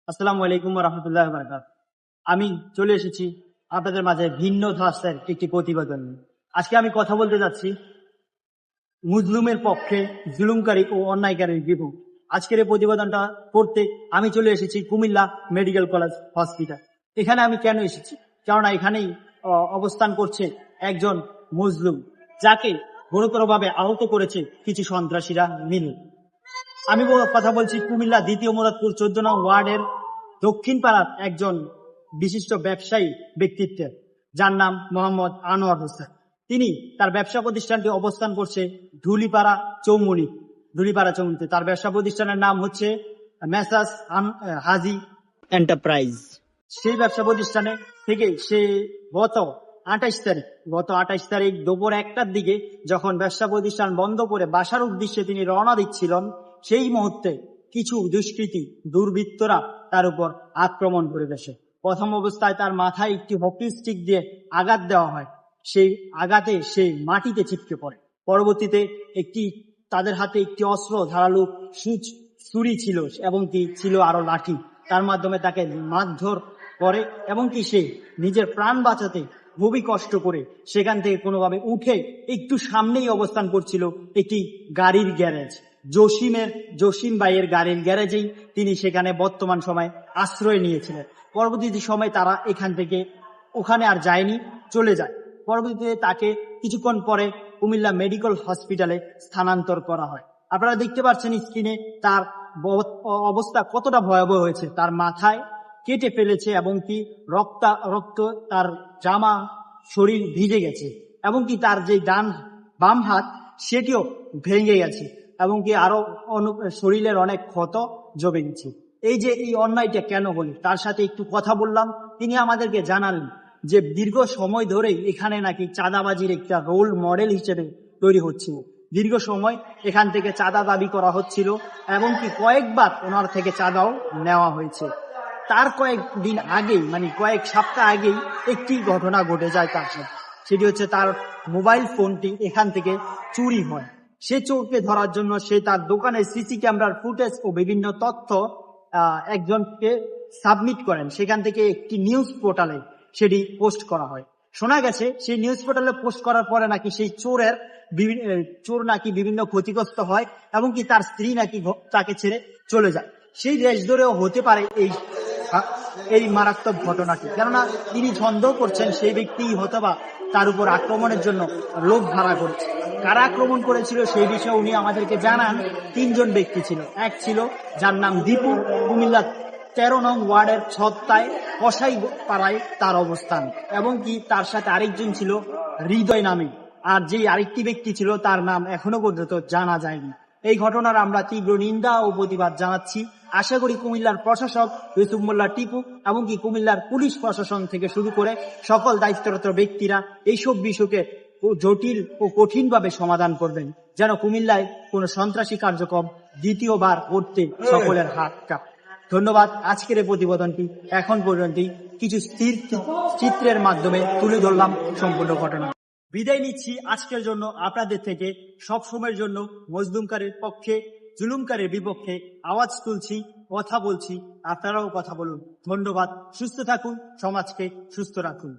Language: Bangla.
আসসালামু আলাইকুম ওয়া রাহমাতুল্লাহি ওয়া বারাকাতুহু। আমি চলে এসেছি আপনাদের মাঝে ভিন্ন ধাঁচের একটি প্রতিবেদন নিয়ে। আজকে আমি কথা বলতে যাচ্ছি মুজলুমের পক্ষে, জুলুমকারী ও অন্যায়কারীর বিপক্ষে। আজকের এই প্রতিবেদনটা পড়তে আমি চলে এসেছি কুমিল্লা মেডিকেল কলেজ হসপিটাল। এখানে আমি কেন এসেছি? কেননা এখানেই অবস্থান করছে একজন মজলুম, যাকে গুরুতরভাবে আহত করেছে কিছু সন্ত্রাসীরা মিলে। আমি কথা বলছি কুমিল্লা দ্বিতীয় মুরাদপুর 14 নং ওয়ার্ডের দক্ষিণ পাড়ার একজন বিশিষ্ট ব্যবসায়ী ব্যক্তিত্বের, যার নাম মোহাম্মদ আনোয়ার হোসেন। তিনি তার ব্যবসা প্রতিষ্ঠানটি অবস্থান করছে ধুলিপাড়া চৌমুনিতে। তার ব্যবসা প্রতিষ্ঠানের নাম হচ্ছে মেসার্স হাজি এন্টারপ্রাইজ। সেই ব্যবসা প্রতিষ্ঠানে থেকে সে গত 28 তারিখ দুপুর 1টার দিকে যখন ব্যবসা প্রতিষ্ঠান বন্ধ করে বাসার উদ্দেশ্যে তিনি রওনা দিচ্ছিলেন, সেই মুহূর্তে কিছু দুর্বৃত্তরা তার উপর আক্রমণ করে বসে। প্রথম অবস্থায় তার মাথায় একটি হকি স্টিক দিয়ে আঘাত দেওয়া হয়। সেই আঘাতে সে মাটিতে ছিটকে পড়ে। পরবর্তীতে তাদের হাতে একটি অস্ত্র ধারালো ছুরি ছিল এবং কি ছিল আরো লাঠি। তার মাধ্যমে তাকে মারধর করে এবং কি সে নিজের প্রাণ বাঁচাতে খুবই কষ্ট করে সেখান থেকে কোনোভাবে উঠে একটু সামনেই অবস্থান করছিল একটি গাড়ির গ্যারেজ, জসিম ভাইয়ের গাড়ির গ্যারেজেই তিনি সেখানে বর্তমান সময় আশ্রয় নিয়েছিলেন। পরবর্তী সময় তারা এখান থেকে ওখানে আর যায়নি, চলে যায়। পরবর্তীতে তাকে কিছুক্ষণ পরে কুমিল্লা মেডিকেল হসপিটালে স্থানান্তর করা হয়। আপনারা দেখতে পাচ্ছেন স্ক্রিনে তার অবস্থা কতটা ভয়াবহ হয়েছে। তার মাথায় কেটে ফেলেছে এবং কি রক্ত তার জামা শরীর ভিজে গেছে এবং কি তার যে বাম হাত সেটিও ভেঙে গেছে এবং কি আরো শরীরের অনেক ক্ষত জমে গেছে। এই যে এই অন্যায়টা কেন বলি, তার সাথে একটু কথা বললাম। তিনি আমাদেরকে জানালেন যে দীর্ঘ সময় ধরে এখানে নাকি চাঁদাবাজির একটা রোল মডেল হিসেবে তৈরি হচ্ছিল। দীর্ঘ সময় এখান থেকে চাঁদা দাবি করা হচ্ছিল এবং কি কয়েকবার ওনার থেকে চাঁদাও নেওয়া হয়েছে। তার কয়েকদিন আগেই, মানে কয়েক সপ্তাহ আগেই একটি ঘটনা ঘটে যায় তার সাথে। সেটি হচ্ছে তার মোবাইল ফোনটি এখান থেকে চুরি হয়। সে চোরকে ধরার জন্য সে তার দোকানের সিসি ক্যামেরার ফুটেজ ও বিভিন্ন তথ্য একজনকে সাবমিট করেন। সেখান থেকে একটি নিউজ পোর্টালে সেটি পোস্ট করা হয়। শোনা গেছে সেই নিউজ পোর্টালে পোস্ট করার পরে নাকি সেই চোর নাকি বিভিন্ন ক্ষতিগ্রস্ত হয় এবং কি তার স্ত্রী নাকি তাকে ছেড়ে চলে যায়। সেই দেশ ধরেও হতে পারে এই মারাত্মক ঘটনাটি, কেননা তিনি সন্দেহ করছেন সেই ব্যক্তি হয়তোবা তার উপর আক্রমণের জন্য লোক ভাড়া করছে। কারা আক্রমণ করেছিল সেই বিষয়ে উনি আমাদেরকে জানান 3 জন ব্যক্তি ছিল। এক ছিল যার নাম দীপু, কুমিল্লা 13 নং ওয়ার্ডের ছত্তায় কসাই পাড়ায় তার অবস্থান, এবং কি তার সাথে আরেকজন ছিল হৃদয় নামে। আর যে আরেকটি ব্যক্তি ছিল তার নাম এখনো পর্যন্ত জানা যায়নি। এই ঘটনার আমরা তীব্র নিন্দা ও প্রতিবাদ জানাচ্ছি। আশা করি কুমিল্লার প্রশাসক ইউসুফ মোল্লা টিপু এবং কি কুমিল্লার পুলিশ প্রশাসন থেকে শুরু করে সকল দায়িত্বরত ব্যক্তিরা এইসব বিষয়কে জটিল ও কঠিনভাবে সমাধান করবেন, যেন কুমিল্লায় কোন সন্ত্রাসী কার্যক্রম দ্বিতীয়বার করতে সকলের হাত কাঁপে। ধন্যবাদ। আজকের এই প্রতিবেদনটি এখন পর্যন্ত কিছু স্থির চিত্রের মাধ্যমে তুলে ধরলাম সম্পূর্ণ ঘটনা। বিদায় নিচ্ছি আজকের জন্য আপনাদের থেকে। সব সময়ের জন্য মজলুমকারীর পক্ষে, জুলুমকারীর বিপক্ষে আওয়াজ তুলছি, কথা বলছি। আপনারাও কথা বলুন। ধন্যবাদ। সুস্থ থাকুন, সমাজকে সুস্থ রাখুন।